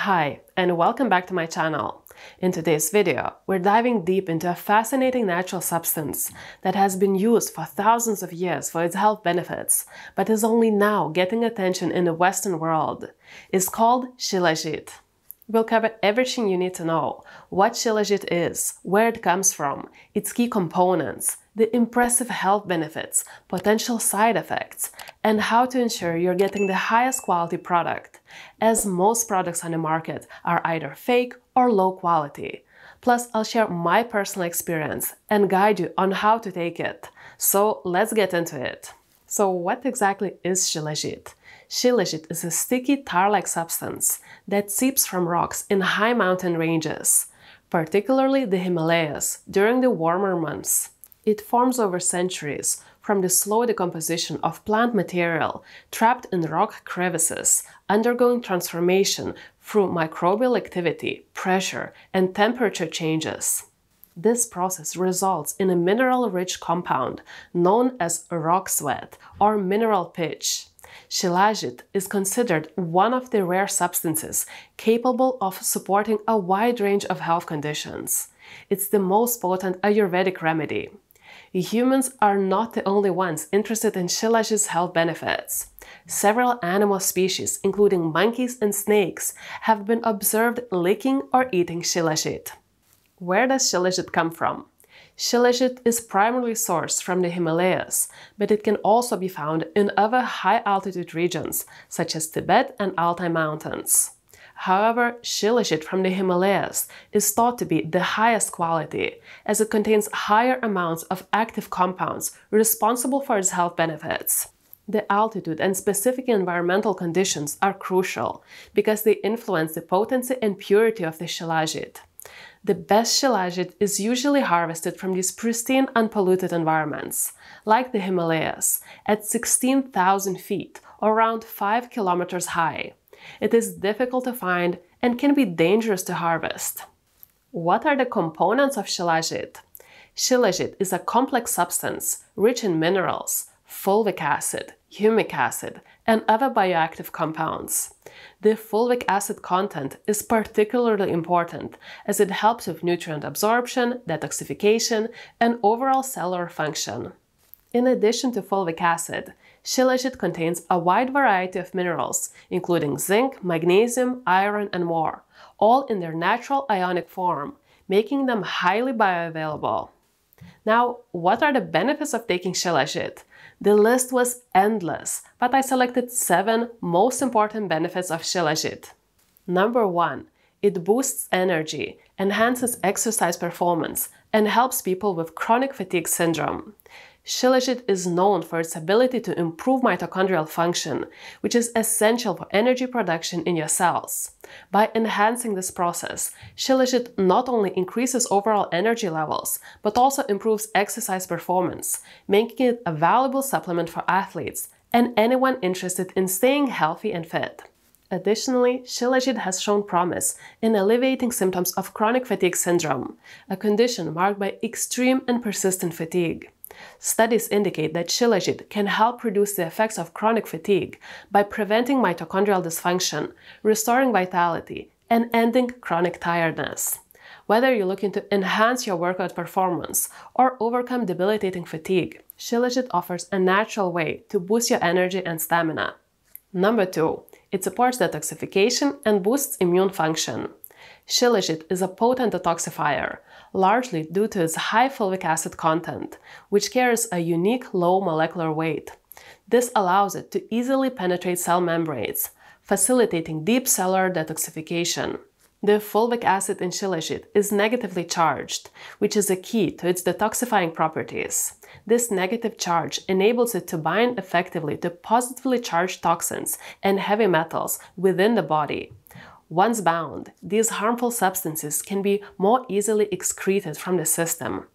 Hi, and welcome back to my channel. In today's video, we're diving deep into a fascinating natural substance that has been used for thousands of years for its health benefits, but is only now getting attention in the Western world. It's called Shilajit. We'll cover everything you need to know: what Shilajit is, where it comes from, its key components, the impressive health benefits, potential side effects, and how to ensure you're getting the highest quality product, as most products on the market are either fake or low quality. Plus, I'll share my personal experience and guide you on how to take it. So let's get into it. So what exactly is Shilajit? Shilajit is a sticky tar-like substance that seeps from rocks in high mountain ranges, particularly the Himalayas, during the warmer months. It forms over centuries from the slow decomposition of plant material trapped in rock crevices, undergoing transformation through microbial activity, pressure, and temperature changes. This process results in a mineral-rich compound known as rock sweat or mineral pitch. Shilajit is considered one of the rare substances capable of supporting a wide range of health conditions. It's the most potent Ayurvedic remedy. Humans are not the only ones interested in Shilajit's health benefits. Several animal species, including monkeys and snakes, have been observed licking or eating Shilajit. Where does Shilajit come from? Shilajit is primarily sourced from the Himalayas, but it can also be found in other high-altitude regions, such as Tibet and Altai mountains. However, Shilajit from the Himalayas is thought to be the highest quality, as it contains higher amounts of active compounds responsible for its health benefits. The altitude and specific environmental conditions are crucial, because they influence the potency and purity of the Shilajit. The best Shilajit is usually harvested from these pristine, unpolluted environments, like the Himalayas, at 16,000 feet, or around 5 kilometers high. It is difficult to find and can be dangerous to harvest. What are the components of Shilajit? Shilajit is a complex substance rich in minerals, fulvic acid, humic acid, and other bioactive compounds. The fulvic acid content is particularly important as it helps with nutrient absorption, detoxification, and overall cellular function. In addition to fulvic acid, Shilajit contains a wide variety of minerals, including zinc, magnesium, iron, and more, all in their natural ionic form, making them highly bioavailable. Now, what are the benefits of taking Shilajit? The list was endless, but I selected 7 most important benefits of Shilajit. Number 1. It boosts energy, enhances exercise performance, and helps people with chronic fatigue syndrome. Shilajit is known for its ability to improve mitochondrial function, which is essential for energy production in your cells. By enhancing this process, Shilajit not only increases overall energy levels, but also improves exercise performance, making it a valuable supplement for athletes and anyone interested in staying healthy and fit. Additionally, Shilajit has shown promise in alleviating symptoms of chronic fatigue syndrome, a condition marked by extreme and persistent fatigue. Studies indicate that Shilajit can help reduce the effects of chronic fatigue by preventing mitochondrial dysfunction, restoring vitality, and ending chronic tiredness. Whether you're looking to enhance your workout performance or overcome debilitating fatigue, Shilajit offers a natural way to boost your energy and stamina. Number 2. It supports detoxification and boosts immune function. Shilajit is a potent detoxifier, largely due to its high fulvic acid content, which carries a unique low molecular weight. This allows it to easily penetrate cell membranes, facilitating deep cellular detoxification. The fulvic acid in Shilajit is negatively charged, which is a key to its detoxifying properties. This negative charge enables it to bind effectively to positively charged toxins and heavy metals within the body. Once bound, these harmful substances can be more easily excreted from the system.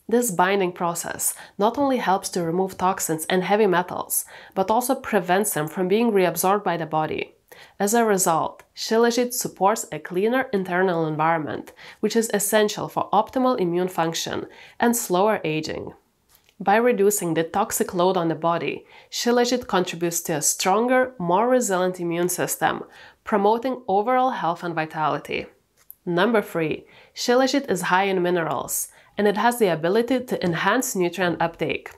This binding process not only helps to remove toxins and heavy metals, but also prevents them from being reabsorbed by the body. As a result, Shilajit supports a cleaner internal environment, which is essential for optimal immune function and slower aging. By reducing the toxic load on the body, Shilajit contributes to a stronger, more resilient immune system, promoting overall health and vitality. Number 3. Shilajit is high in minerals, and it has the ability to enhance nutrient uptake.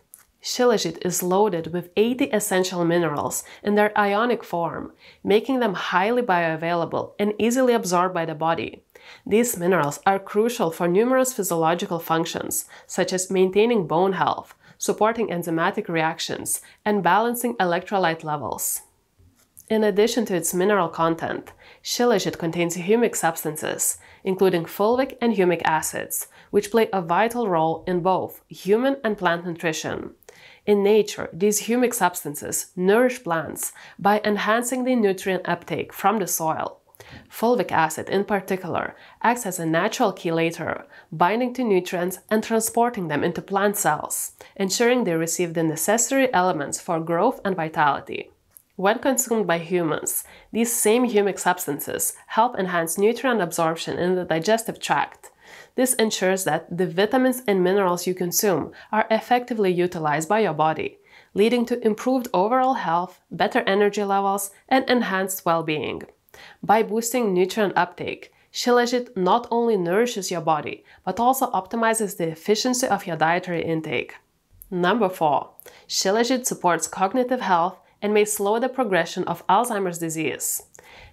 Shilajit is loaded with 80 essential minerals in their ionic form, making them highly bioavailable and easily absorbed by the body. These minerals are crucial for numerous physiological functions, such as maintaining bone health, supporting enzymatic reactions, and balancing electrolyte levels. In addition to its mineral content, Shilajit contains humic substances, including fulvic and humic acids, which play a vital role in both human and plant nutrition. In nature, these humic substances nourish plants by enhancing the nutrient uptake from the soil. Fulvic acid, in particular, acts as a natural chelator, binding to nutrients and transporting them into plant cells, ensuring they receive the necessary elements for growth and vitality. When consumed by humans, these same humic substances help enhance nutrient absorption in the digestive tract. This ensures that the vitamins and minerals you consume are effectively utilized by your body, leading to improved overall health, better energy levels, and enhanced well-being. By boosting nutrient uptake, Shilajit not only nourishes your body, but also optimizes the efficiency of your dietary intake. Number 4. Shilajit supports cognitive health and may slow the progression of Alzheimer's disease.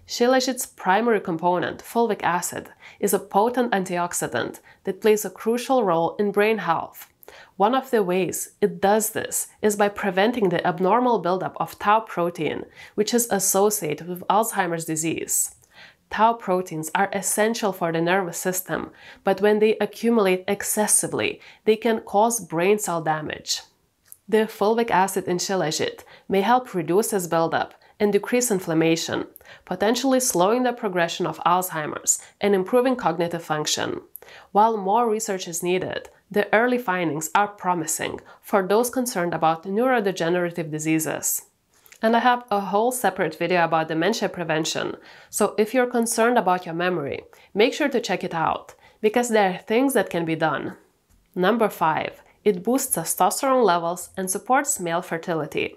Shilajit's primary component, fulvic acid, is a potent antioxidant that plays a crucial role in brain health. One of the ways it does this is by preventing the abnormal buildup of tau protein, which is associated with Alzheimer's disease. Tau proteins are essential for the nervous system, but when they accumulate excessively, they can cause brain cell damage. The fulvic acid in Shilajit may help reduce this buildup and decrease inflammation, potentially slowing the progression of Alzheimer's and improving cognitive function. While more research is needed, the early findings are promising for those concerned about neurodegenerative diseases. And I have a whole separate video about dementia prevention, so if you're concerned about your memory, make sure to check it out, because there are things that can be done. Number 5. It boosts testosterone levels and supports male fertility.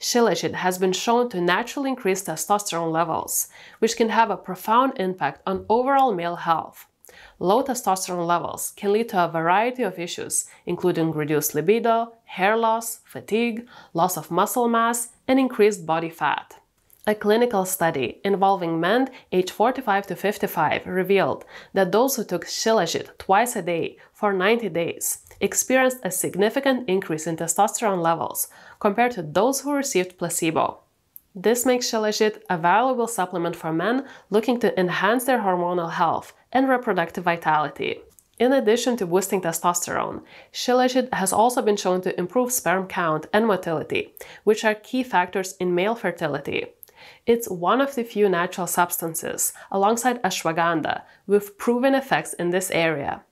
Shilajit has been shown to naturally increase testosterone levels, which can have a profound impact on overall male health. Low testosterone levels can lead to a variety of issues, including reduced libido, hair loss, fatigue, loss of muscle mass, and increased body fat. A clinical study involving men aged 45 to 55 revealed that those who took Shilajit twice a day for 90 days experienced a significant increase in testosterone levels compared to those who received placebo. This makes Shilajit a valuable supplement for men looking to enhance their hormonal health and reproductive vitality. In addition to boosting testosterone, Shilajit has also been shown to improve sperm count and motility, which are key factors in male fertility. It's one of the few natural substances, alongside ashwagandha, with proven effects in this area.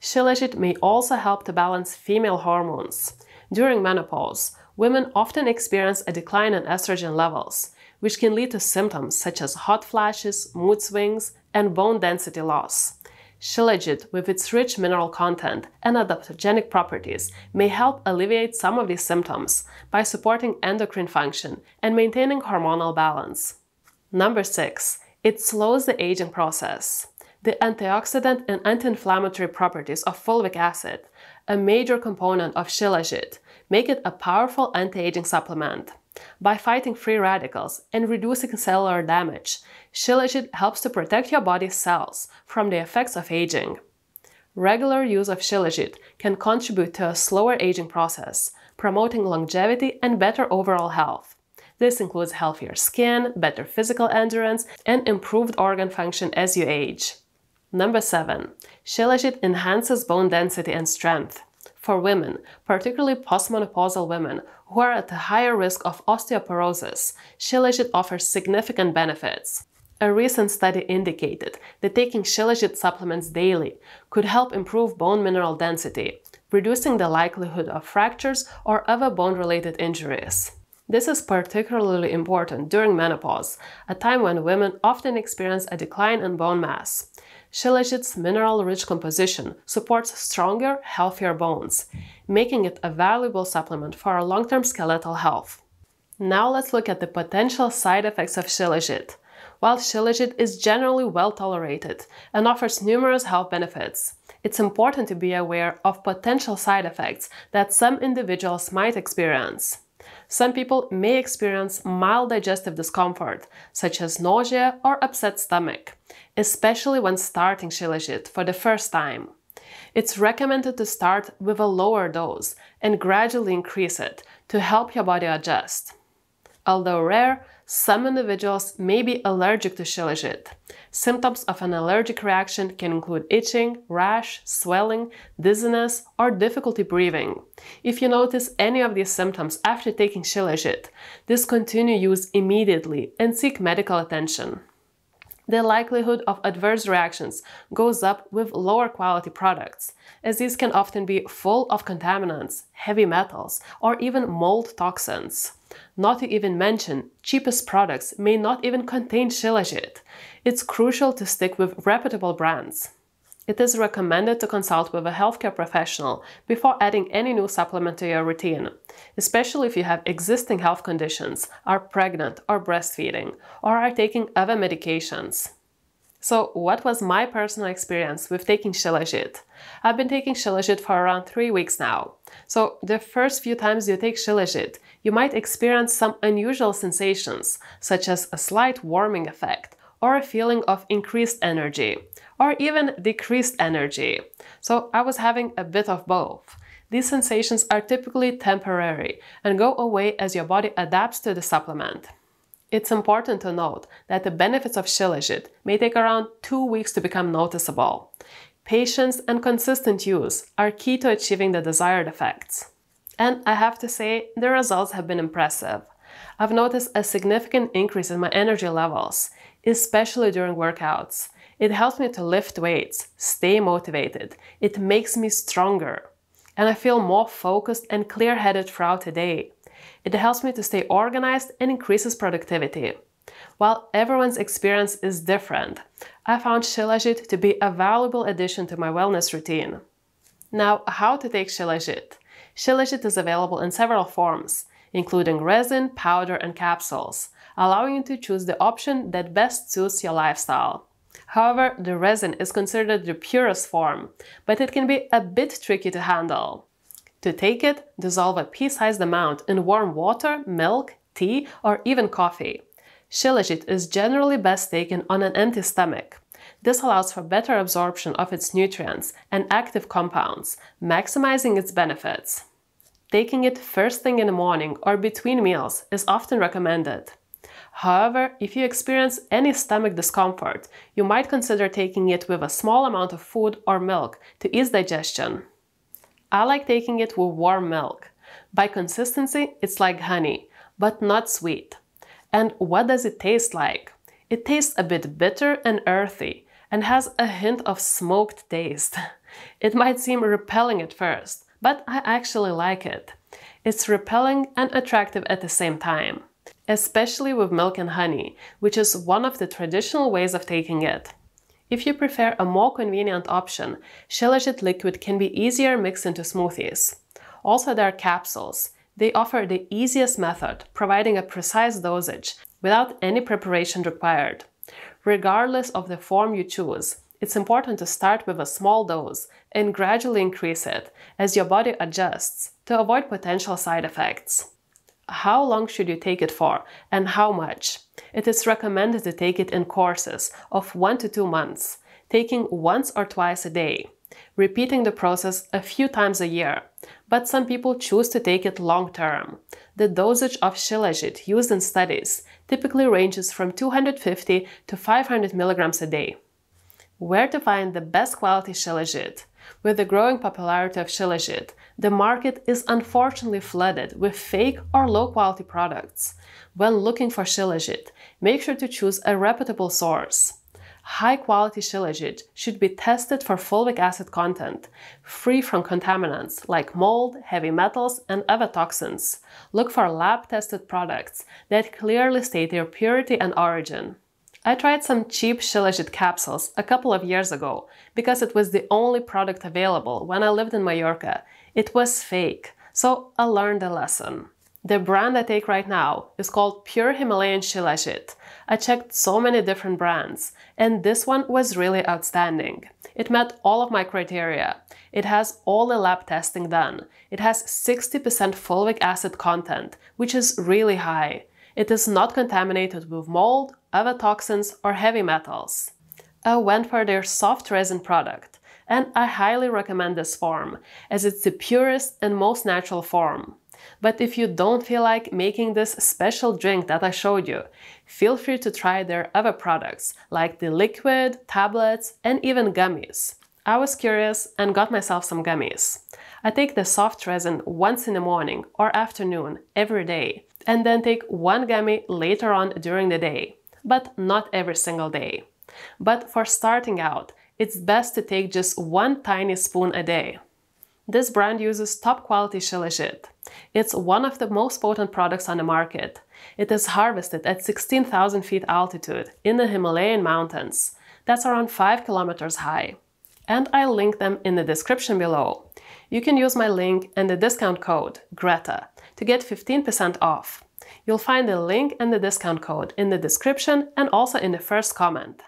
Shilajit may also help to balance female hormones. During menopause, women often experience a decline in estrogen levels, which can lead to symptoms such as hot flashes, mood swings, and bone density loss. Shilajit, with its rich mineral content and adaptogenic properties, may help alleviate some of these symptoms by supporting endocrine function and maintaining hormonal balance. Number 6. It slows the aging process. The antioxidant and anti-inflammatory properties of fulvic acid, a major component of Shilajit, make it a powerful anti-aging supplement. By fighting free radicals and reducing cellular damage, Shilajit helps to protect your body's cells from the effects of aging. Regular use of Shilajit can contribute to a slower aging process, promoting longevity and better overall health. This includes healthier skin, better physical endurance, and improved organ function as you age. Number 7. Shilajit enhances bone density and strength. For women, particularly postmenopausal women who are at a higher risk of osteoporosis, Shilajit offers significant benefits. A recent study indicated that taking Shilajit supplements daily could help improve bone mineral density, reducing the likelihood of fractures or other bone-related injuries. This is particularly important during menopause, a time when women often experience a decline in bone mass. Shilajit's mineral-rich composition supports stronger, healthier bones, making it a valuable supplement for our long-term skeletal health. Now let's look at the potential side effects of Shilajit. While Shilajit is generally well tolerated and offers numerous health benefits, it's important to be aware of potential side effects that some individuals might experience. Some people may experience mild digestive discomfort, such as nausea or upset stomach, especially when starting Shilajit for the first time. It's recommended to start with a lower dose and gradually increase it to help your body adjust. Although rare, some individuals may be allergic to Shilajit. Symptoms of an allergic reaction can include itching, rash, swelling, dizziness, or difficulty breathing. If you notice any of these symptoms after taking Shilajit, discontinue use immediately and seek medical attention. The likelihood of adverse reactions goes up with lower quality products, as these can often be full of contaminants, heavy metals, or even mold toxins. Not to even mention, cheapest products may not even contain Shilajit. It's crucial to stick with reputable brands. It is recommended to consult with a healthcare professional before adding any new supplement to your routine, especially if you have existing health conditions, are pregnant or breastfeeding, or are taking other medications. So, what was my personal experience with taking Shilajit? I've been taking Shilajit for around 3 weeks now. So, the first few times you take Shilajit, you might experience some unusual sensations, such as a slight warming effect, or a feeling of increased energy, or even decreased energy. So I was having a bit of both. These sensations are typically temporary and go away as your body adapts to the supplement. It's important to note that the benefits of Shilajit may take around 2 weeks to become noticeable. Patience and consistent use are key to achieving the desired effects. And I have to say, the results have been impressive. I've noticed a significant increase in my energy levels, especially during workouts. It helps me to lift weights, stay motivated, it makes me stronger, and I feel more focused and clear-headed throughout the day. It helps me to stay organized and increases productivity. While everyone's experience is different, I found Shilajit to be a valuable addition to my wellness routine. Now, how to take Shilajit? Shilajit is available in several forms, including resin, powder, and capsules, allowing you to choose the option that best suits your lifestyle. However, the resin is considered the purest form, but it can be a bit tricky to handle. To take it, dissolve a pea-sized amount in warm water, milk, tea, or even coffee. Shilajit is generally best taken on an empty stomach. This allows for better absorption of its nutrients and active compounds, maximizing its benefits. Taking it first thing in the morning or between meals is often recommended. However, if you experience any stomach discomfort, you might consider taking it with a small amount of food or milk to ease digestion. I like taking it with warm milk. By consistency, it's like honey, but not sweet. And what does it taste like? It tastes a bit bitter and earthy, and has a hint of smoked taste. It might seem repelling at first, but I actually like it. It's repelling and attractive at the same time, especially with milk and honey, which is one of the traditional ways of taking it. If you prefer a more convenient option, Shilajit liquid can be easier mixed into smoothies. Also, there are capsules. They offer the easiest method, providing a precise dosage without any preparation required. Regardless of the form you choose, it's important to start with a small dose and gradually increase it as your body adjusts to avoid potential side effects. How long should you take it for, and how much? It is recommended to take it in courses of 1 to 2 months, taking once or twice a day, repeating the process a few times a year, but some people choose to take it long-term. The dosage of Shilajit used in studies typically ranges from 250 to 500 milligrams a day. Where to find the best quality Shilajit? With the growing popularity of Shilajit, the market is unfortunately flooded with fake or low-quality products. When looking for Shilajit, make sure to choose a reputable source. High-quality Shilajit should be tested for fulvic acid content, free from contaminants like mold, heavy metals, and other toxins. Look for lab-tested products that clearly state their purity and origin. I tried some cheap Shilajit capsules a couple of years ago because it was the only product available when I lived in Mallorca. It was fake, so I learned a lesson. The brand I take right now is called Pure Himalayan Shilajit. I checked so many different brands, and this one was really outstanding. It met all of my criteria. It has all the lab testing done. It has 60% fulvic acid content, which is really high. It is not contaminated with mold, other toxins, or heavy metals. I went for their soft resin product, and I highly recommend this form, as it's the purest and most natural form. But if you don't feel like making this special drink that I showed you, feel free to try their other products, like the liquid, tablets, and even gummies. I was curious and got myself some gummies. I take the soft resin once in the morning or afternoon every day, and then take one gummy later on during the day, but not every single day. But for starting out, it's best to take just one tiny spoon a day. This brand uses top quality Shilajit. It's one of the most potent products on the market. It is harvested at 16,000 feet altitude in the Himalayan mountains. That's around 5 kilometers high. And I'll link them in the description below. You can use my link and the discount code GRETA to get 15% off. You'll find the link and the discount code in the description and also in the first comment.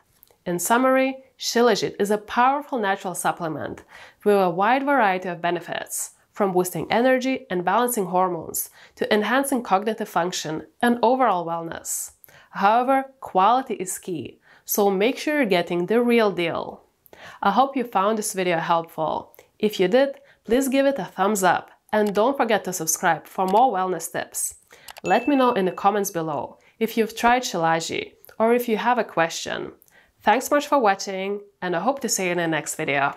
In summary, Shilajit is a powerful natural supplement with a wide variety of benefits, from boosting energy and balancing hormones to enhancing cognitive function and overall wellness. However, quality is key, so make sure you're getting the real deal. I hope you found this video helpful. If you did, please give it a thumbs up and don't forget to subscribe for more wellness tips. Let me know in the comments below if you've tried Shilajit or if you have a question. Thanks much for watching, and I hope to see you in the next video.